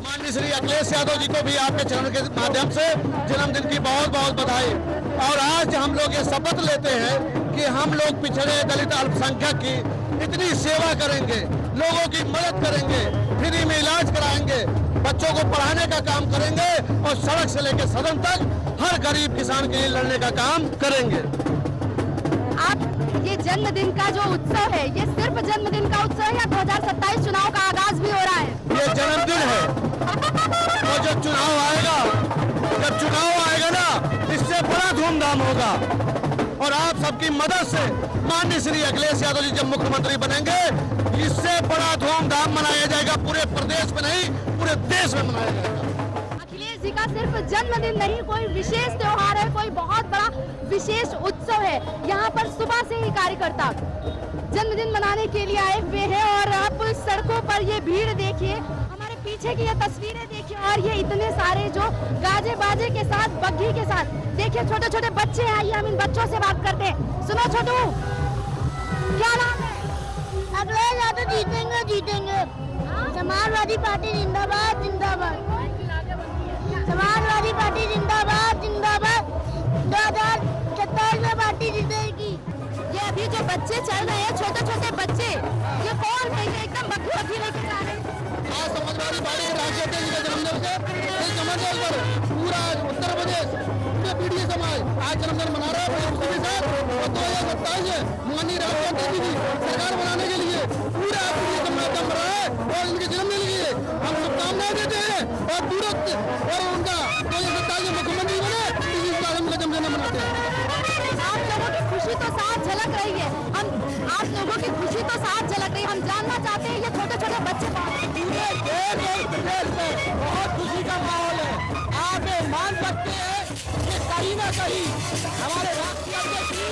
माननीय श्री अखिलेश यादव जी को भी आपके चरण के माध्यम से जन्मदिन की बहुत बहुत बधाई। और आज हम लोग ये शपथ लेते हैं कि हम लोग पिछड़े दलित अल्पसंख्यक की इतनी सेवा करेंगे, लोगों की मदद करेंगे, फ्री में इलाज कराएंगे, बच्चों को पढ़ाने का काम करेंगे और सड़क से लेकर सदन तक हर गरीब किसान के लिए लड़ने का काम करेंगे। आप ये जन्मदिन का जो उत्सव है, ये सिर्फ जन्मदिन का उत्सव है या 2027 चुनाव का आगाज भी हो रहा है? ये जन्मदिन है और जब चुनाव आएगा ना, इससे बड़ा धूमधाम होगा। और आप सबकी मदद से माननीय श्री अखिलेश यादव जी जब मुख्यमंत्री बनेंगे, इससे बड़ा धूमधाम मनाया जाएगा। पूरे प्रदेश में नहीं, पूरे देश में मनाया जाएगा। अखिलेश जी का सिर्फ जन्मदिन नहीं, कोई विशेष त्योहार है, कोई बहुत बड़ा विशेष उत्सव है। यहाँ पर सुबह से ही कार्यकर्ता जन्मदिन मनाने के लिए आए हुए हैं और आप सड़कों पर ये भीड़ देखिए, हमारे पीछे की ये तस्वीरें देखिए और ये इतने सारे जो गाजे बाजे के साथ, बग्घी के साथ, देखिए छोटे छोटे बच्चे हैं। आइए हम इन बच्चों से बात करते हैं। सुनो छोटू, क्या नाम है? अखिलेश यादव जीतेंगे जीतेंगे। समाजवादी पार्टी जिंदाबाद जिंदाबाद। समाजवादी पार्टी जिंदाबाद जिंदाबाद। 2027 में पार्टी जीतेगी। ये अभी जो बच्चे चल रहे हैं, छोटे छोटे बच्चे, ये कौन है? ये एकदम बग्घी लेके जा रहे हैं। आज समाजवादी पार्टी के राष्ट्रीय अध्यक्ष के जन्मदिन से इस जन्मदिन पर पूरा उत्तर प्रदेश, पूरे पीडीए समाज आज जन्मदिन मना रहा है। उसी के साथ 2027 में माननीय राष्ट्रीय अध्यक्ष जी सरकार बनाने के लिए पूरा पीडीए समाज जम रहा है और इनके जन्मदिन के लिए हम शुभकामनाएं देते हैं और दूरस्थ और उनका 2027 में मुख्यमंत्री बने, इसी साल हम जन्मदिन मनाते हैं। आप लोगों की खुशी तो साथ झलक रही है, आप लोगों की खुशी तो साथ झलक रही है। हम जानना चाहते हैं ये छोटे छोटे बच्चे पूरे देश और प्रदेश में बहुत खुशी का माहौल है। आप ये मान सकते हैं कि कहीं ना कहीं हमारे राष्ट्रीय अध्यक्ष जी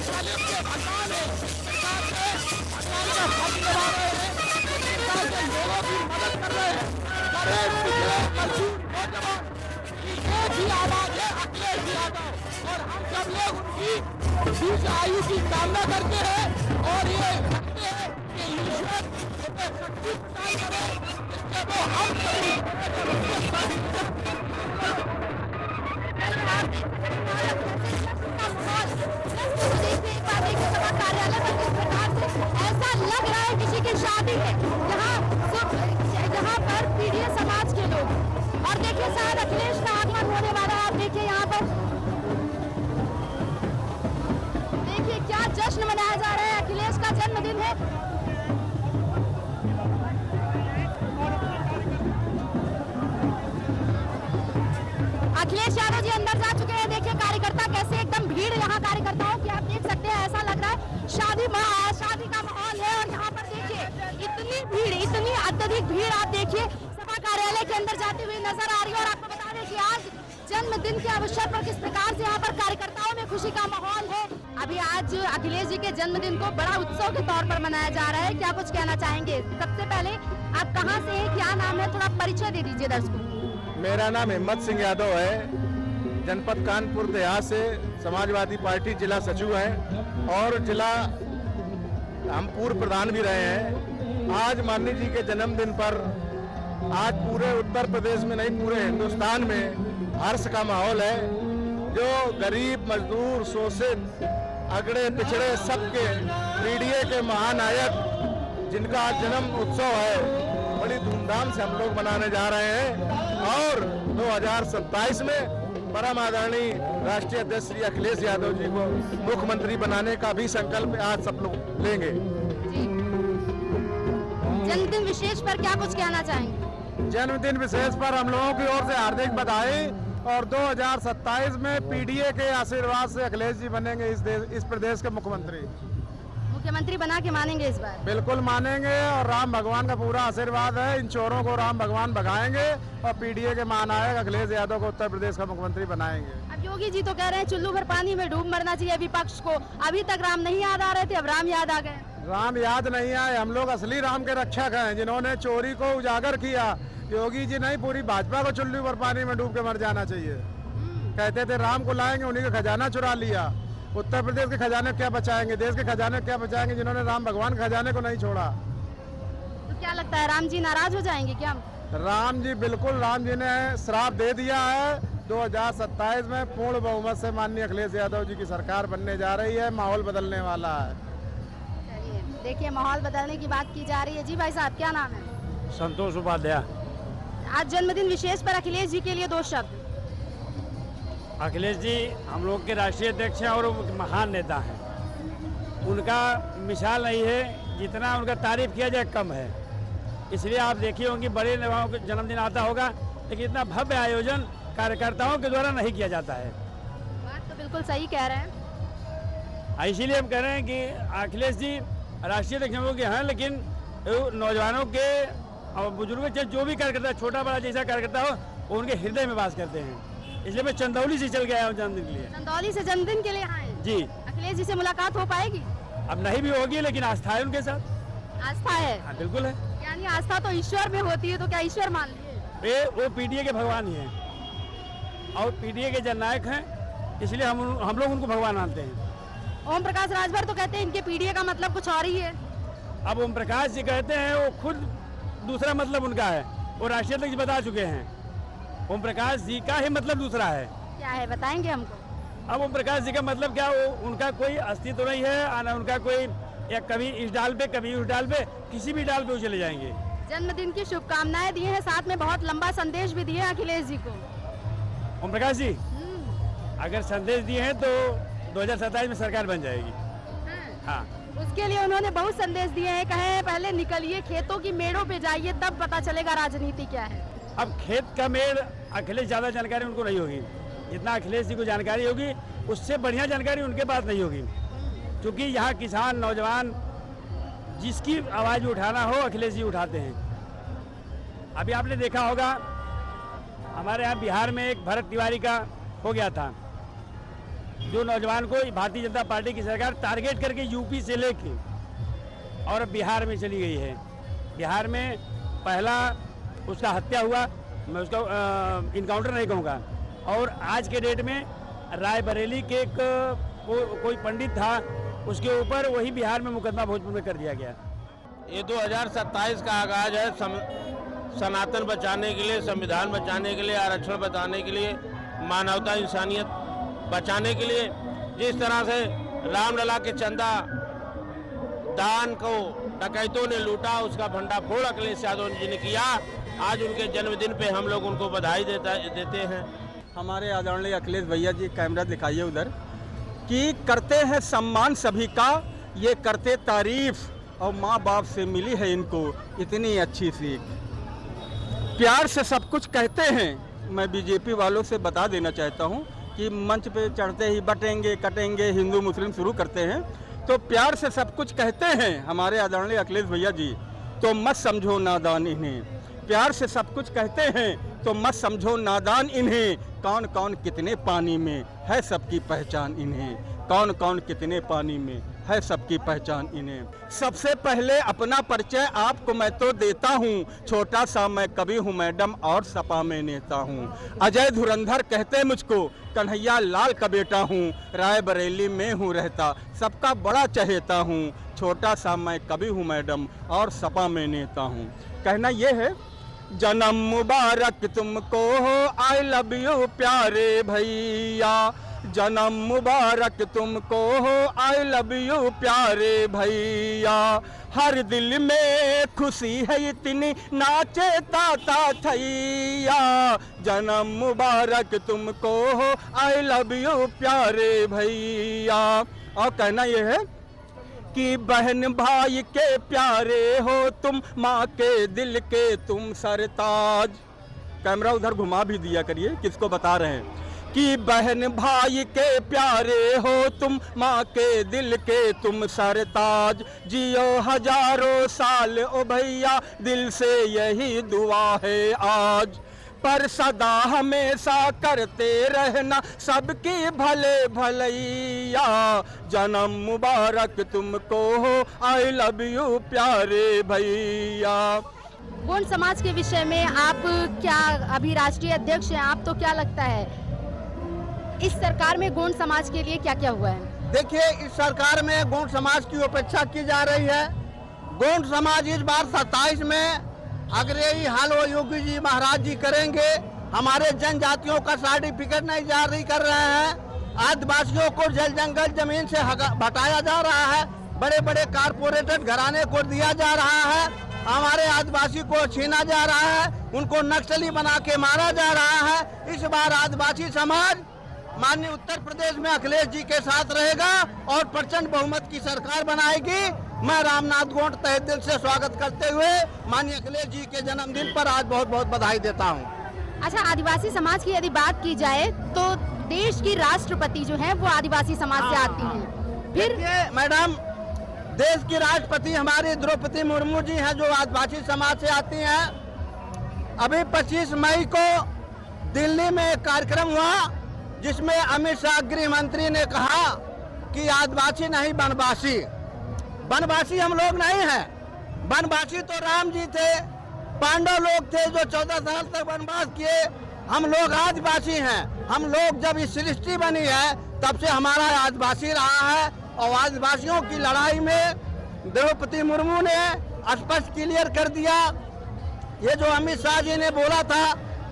तालीम के भगवान है, सरकार के भगवान का हक निभा रहे हैं, सरकार के लोगों की मदद कर रहे हैं। गरीब पिछड़े मजदूर नौजवान की एक ही आवाज है, अखिलेश यादव। और हम सब लोग उनकी दीर्घ आयु की कामना करते हैं और ये कहते हैं कि ईश्वर उन्हें शक्ति प्रदान करे, इसके वो हम कार्यालय पर किस प्रकार से ऐसा लग रहा है किसी की शादी है। यहाँ पर पीडीए समाज के लोग, और देखिए शायद अखिलेश का आगमन होने वाला है। आप देखिए यहाँ पर, देखिए क्या जश्न मनाया जा रहा है, अखिलेश का जन्मदिन है। अखिलेश यादव जी अंदर जा चुके हैं। देखिए कार्यकर्ता कैसे, एकदम भीड़ यहाँ कार्यकर्ताओं की आप देख सकते हैं। ऐसा लग रहा है शादी का माहौल है। और यहाँ पर देखिए इतनी भीड़, इतनी अत्यधिक भीड़ आप देखिए सभा कार्यालय के अंदर जाती हुई नजर आ रही है। और आपको बता दें कि आज जन्मदिन के अवसर पर किस प्रकार से यहाँ पर कार्यकर्ताओं में खुशी का माहौल है। अभी आज अखिलेश जी के जन्मदिन को बड़ा उत्सव के तौर पर मनाया जा रहा है, क्या कुछ कहना चाहेंगे? सबसे पहले आप कहाँ से हैं, क्या नाम है, थोड़ा परिचय दे दीजिए दर्शकों को। मेरा नाम हिम्मत सिंह यादव है, जनपद कानपुर देहात से समाजवादी पार्टी जिला सचिव है और जिला हम पूर्व प्रधान भी रहे हैं। आज माननीय जी के जन्मदिन पर आज पूरे उत्तर प्रदेश में नहीं, पूरे हिंदुस्तान में हर्ष का माहौल है। जो गरीब, मजदूर, शोषित, अगड़े पिछड़े सबके पीडीए के महानायक जिनका आज जन्म उत्सव है, बड़ी धूमधाम से हम लोग मनाने जा रहे हैं। और 2027 में परम आदरणीय राष्ट्रीय अध्यक्ष श्री अखिलेश यादव जी को मुख्यमंत्री बनाने का भी संकल्प आज सब लोग लेंगे। जन्मदिन विशेष पर क्या कुछ कहना चाहेंगे? जन्मदिन विशेष पर हम लोगों की ओर से हार्दिक बधाई। और 2027 में पीडीए के आशीर्वाद से अखिलेश जी बनेंगे इस प्रदेश के मुख्यमंत्री। मुख्यमंत्री बना के मानेंगे इस बार? बिल्कुल मानेंगे और राम भगवान का पूरा आशीर्वाद है। इन चोरों को राम भगवान भगाएंगे और पीडीए के महानायक अखिलेश यादव को उत्तर प्रदेश का मुख्यमंत्री बनाएंगे। अब योगी जी तो कह रहे हैं चुल्लू भर पानी में डूब मरना चाहिए विपक्ष को। अभी तक राम नहीं याद आ रहे थे, अब राम याद आ गए। राम याद नहीं आए, हम लोग असली राम के रक्षक हैं जिन्होंने चोरी को उजागर किया। योगी जी नहीं, पूरी भाजपा को चुल्लू भर पानी में डूब के मर जाना चाहिए। कहते थे राम को लाएंगे, उन्हीं का खजाना चुरा लिया। उत्तर प्रदेश के खजाने क्या बचाएंगे, देश के खजाने क्या बचाएंगे जिन्होंने राम भगवान खजाने को नहीं छोड़ा। तो क्या लगता है राम जी नाराज हो जाएंगे क्या? राम जी, बिल्कुल राम जी ने श्राप दे दिया है। 2027 में पूर्ण बहुमत से माननीय अखिलेश यादव जी की सरकार बनने जा रही है। माहौल बदलने वाला है। चलिए देखिए, माहौल बदलने की बात की जा रही है। जी भाई साहब, क्या नाम है? संतोष उपाध्याय। आज जन्मदिन विशेष पर अखिलेश जी के लिए 2 शब्द। अखिलेश जी हम लोग के राष्ट्रीय अध्यक्ष हैं और वो महान नेता हैं। उनका मिसाल नहीं है, जितना उनका तारीफ किया जाए कम है। इसलिए आप देखिए होंगे बड़े नेताओं का जन्मदिन आता होगा, लेकिन इतना भव्य आयोजन कार्यकर्ताओं के द्वारा नहीं किया जाता है। बात तो बिल्कुल सही कह रहे हैं। इसीलिए हम कह रहे हैं कि अखिलेश जी राष्ट्रीय अध्यक्ष के हैं, लेकिन नौजवानों के और बुजुर्गों के जो भी कार्यकर्ता, छोटा बड़ा जैसा कार्यकर्ता हो, वो उनके हृदय में वास करते हैं। इसलिए मैं चंदौली से चल के आया हूँ जन्मदिन के लिए। चंदौली से जन्मदिन के लिए आए जी। अखिलेश जी से मुलाकात हो पाएगी? अब नहीं भी होगी, लेकिन आस्था है उनके साथ। आस्था है? हाँ बिल्कुल है। यानी आस्था तो ईश्वर में होती है, तो क्या ईश्वर मान लिए? वो पीडीए के भगवान ही हैं और पीडीए के जननायक हैं, इसलिए हम लोग उनको भगवान मानते हैं। ओम प्रकाश राजभर तो कहते हैं इनके पीडीए का मतलब कुछ और ही है। अब ओम प्रकाश जी कहते हैं, वो खुद दूसरा मतलब उनका है, वो राष्ट्रीय अध्यक्ष बता चुके हैं। ओम प्रकाश जी का ही मतलब दूसरा है। क्या है बताएंगे हमको? अब ओम प्रकाश जी का मतलब क्या, वो उनका कोई अस्तित्व नहीं है, आना उनका कोई, या कभी इस डाल पे कभी उस डाल पे, किसी भी डाल पे वो चले जाएंगे। जन्मदिन की शुभकामनाएं दी हैं, साथ में बहुत लंबा संदेश भी दिए अखिलेश जी को। ओम प्रकाश जी अगर संदेश दिए हैं तो 2027 में सरकार बन जाएगी। हाँ, उसके लिए उन्होंने बहुत संदेश दिए हैं। कहे पहले निकलिए खेतों की मेड़ों पे जाइए, तब पता चलेगा राजनीति क्या है। अब खेत का मेड़ अखिलेश ज़्यादा जानकारी उनको नहीं होगी, जितना अखिलेश जी को जानकारी होगी उससे बढ़िया जानकारी उनके पास नहीं होगी। क्योंकि यहाँ किसान, नौजवान, जिसकी आवाज़ उठाना हो अखिलेश जी उठाते हैं। अभी आपने देखा होगा हमारे यहाँ बिहार में एक भरत तिवारी का हो गया था, जो नौजवान को भारतीय जनता पार्टी की सरकार टारगेट करके यूपी से लेके और बिहार में चली गई है। बिहार में पहला उसका हत्या हुआ, मैं उसका इनकाउंटर नहीं कहूँगा, और आज के डेट में रायबरेली के एक कोई पंडित था, उसके ऊपर वही बिहार में मुकदमा भोजपुर में कर दिया गया। ये 2027 का आगाज है सनातन बचाने के लिए, संविधान बचाने के लिए, आरक्षण बचाने के लिए, मानवता इंसानियत बचाने के लिए। जिस तरह से रामलला के चंदा दान को डकैतों ने लूटा, उसका भंडाफोड़ अखिलेश यादव जी ने किया। आज उनके जन्मदिन पे हम लोग उनको बधाई देते हैं। हमारे आदरणीय अखिलेश भैया जी, कैमरा दिखाइए उधर, कि करते हैं सम्मान सभी का, ये करते तारीफ, और माँ बाप से मिली है इनको इतनी अच्छी सीख। प्यार से सब कुछ कहते हैं। मैं बीजेपी वालों से बता देना चाहता हूँ कि मंच पे चढ़ते ही बटेंगे कटेंगे हिंदू मुस्लिम शुरू करते हैं, तो प्यार से सब कुछ कहते हैं हमारे आदरणीय अखिलेश भैया जी, तो मत समझो नादान इन्हें। प्यार से सब कुछ कहते हैं तो मत समझो नादान इन्हें। कौन कौन कितने पानी में है सबकी पहचान इन्हें, कौन कौन कितने पानी में है सबकी पहचान इन्हें। सबसे पहले अपना परिचय आपको मैं तो देता हूँ, छोटा सा मैं कवि हूँ मैडम और सपा में नेता हूँ। अजय धुरंधर कहते मुझको, कन्हैया लाल का बेटा हूँ, रायबरेली में हूँ रहता, सबका बड़ा चहेता हूँ। छोटा सा मैं कवि हूँ मैडम और सपा में नेता हूँ। कहना ये है, जन्म मुबारक तुमको हो, आई लव यू प्यारे भैया। जन्म मुबारक तुमको हो, आई लव यू प्यारे भैया। हर दिल में खुशी है इतनी, नाचे ताता थैया। जन्म मुबारक तुमको हो, आई लव यू प्यारे भैया। और कहना यह है कि बहन भाई के प्यारे हो तुम, माँ के दिल के तुम सरताज। कैमरा उधर घुमा भी दिया करिए, किसको बता रहे हैं कि बहन भाई के प्यारे हो तुम, माँ के दिल के तुम सरताज। जियो हजारों साल ओ भैया, दिल से यही दुआ है आज। पर सदा हमेशा करते रहना सबकी भले भलैया। जन्म मुबारक तुमको हो, आई लव यू प्यारे भैया। गोंड समाज के विषय में आप क्या, अभी राष्ट्रीय अध्यक्ष हैं आप, तो क्या लगता है इस सरकार में गोंड समाज के लिए क्या क्या हुआ है? देखिए, इस सरकार में गोंड समाज की उपेक्षा की जा रही है। गोंड समाज इस बार 27 में अगर यही हाल वो योगी जी महाराज जी करेंगे, हमारे जनजातियों का सर्टिफिकेट नहीं जारी कर रहे हैं, आदिवासियों को जल जंगल जमीन से हटाया जा रहा है, बड़े बड़े कारपोरेटेड घराने को दिया जा रहा है, हमारे आदिवासी को छीना जा रहा है, उनको नक्सली बना के मारा जा रहा है। इस बार आदिवासी समाज माननीय उत्तर प्रदेश में अखिलेश जी के साथ रहेगा और प्रचंड बहुमत की सरकार बनाएगी। मैं रामनाथ गोंड तहे दिल से स्वागत करते हुए माननीय अखिलेश जी के जन्मदिन पर आज बहुत बहुत बधाई देता हूँ। अच्छा, आदिवासी समाज की यदि बात की जाए तो देश की राष्ट्रपति जो है वो आदिवासी समाज से आती हैं। फिर मैडम, देश की राष्ट्रपति हमारी द्रौपदी मुर्मू जी हैं जो आदिवासी समाज से आती हैं। अभी 25 मई को दिल्ली में एक कार्यक्रम हुआ जिसमें अमित शाह गृह मंत्री ने कहा कि आदिवासी नहीं वनवासी। वनवासी हम लोग नहीं हैं, वनवासी तो राम जी थे, पांडव लोग थे जो 14 साल तक वनवास किए। हम लोग आदिवासी हैं। हम लोग जब इस सृष्टि बनी है तब से हमारा आदिवासी रहा है और आदिवासियों की लड़ाई में द्रौपदी मुर्मू ने स्पष्ट क्लियर कर दिया। ये जो अमित शाह जी ने बोला था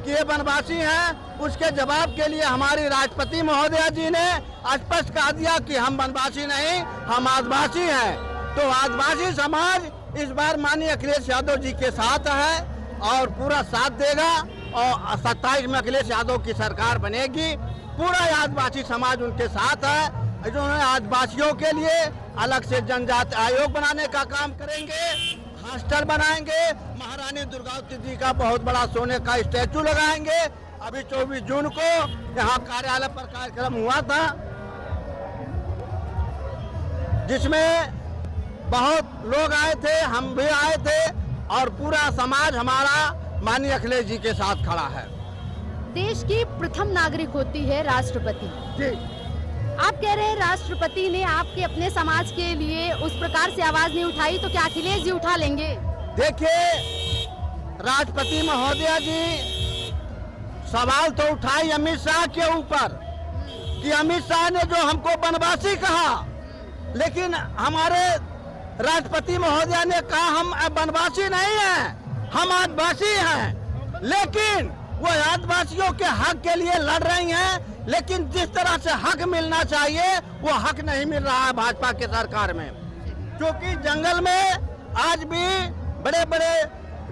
कि ये वनवासी हैं, उसके जवाब के लिए हमारी राष्ट्रपति महोदया जी ने स्पष्ट कह दिया कि हम वनवासी नहीं, हम आदिवासी हैं। तो आदिवासी समाज इस बार माननीय अखिलेश यादव जी के साथ है और पूरा साथ देगा और 27 में अखिलेश यादव की सरकार बनेगी। पूरा आदिवासी समाज उनके साथ है। उन्होंने आदिवासियों के लिए अलग से जनजाति आयोग बनाने का काम करेंगे, हॉस्टल बनाएंगे, महारानी दुर्गावती जी का बहुत बड़ा सोने का स्टैचू लगाएंगे। अभी 24 जून को यहाँ कार्यालय पर कार्यक्रम हुआ था जिसमें बहुत लोग आए थे, हम भी आए थे और पूरा समाज हमारा माननीय अखिलेश जी के साथ खड़ा है। देश की प्रथम नागरिक होती है राष्ट्रपति जी। आप कह रहे हैं राष्ट्रपति ने आपके अपने समाज के लिए उस प्रकार से आवाज नहीं उठाई, तो क्या अखिलेश जी उठा लेंगे? देखिए, राष्ट्रपति महोदया जी सवाल तो उठाई अमित शाह के ऊपर कि अमित शाह ने जो हमको वनवासी कहा, लेकिन हमारे राष्ट्रपति महोदया ने कहा हम वनवासी नहीं हैं, हम आदिवासी हैं। लेकिन वो आदिवासियों के हक के लिए लड़ रही हैं, लेकिन जिस तरह से हक मिलना चाहिए वो हक नहीं मिल रहा है भाजपा के सरकार में। क्योंकि जंगल में आज भी बड़े बड़े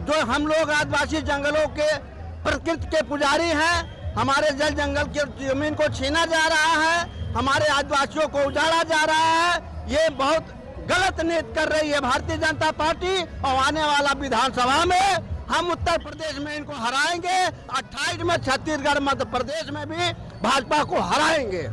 जो हम लोग आदिवासी जंगलों के प्रकृति के पुजारी हैं, हमारे जल जंगल की जमीन को छीना जा रहा है, हमारे आदिवासियों को उजाड़ा जा रहा है। ये बहुत गलत नीति कर रही है भारतीय जनता पार्टी और आने वाला विधानसभा में हम उत्तर प्रदेश में इनको हराएंगे। 28 में छत्तीसगढ़, मध्य प्रदेश में भी भाजपा को हराएंगे।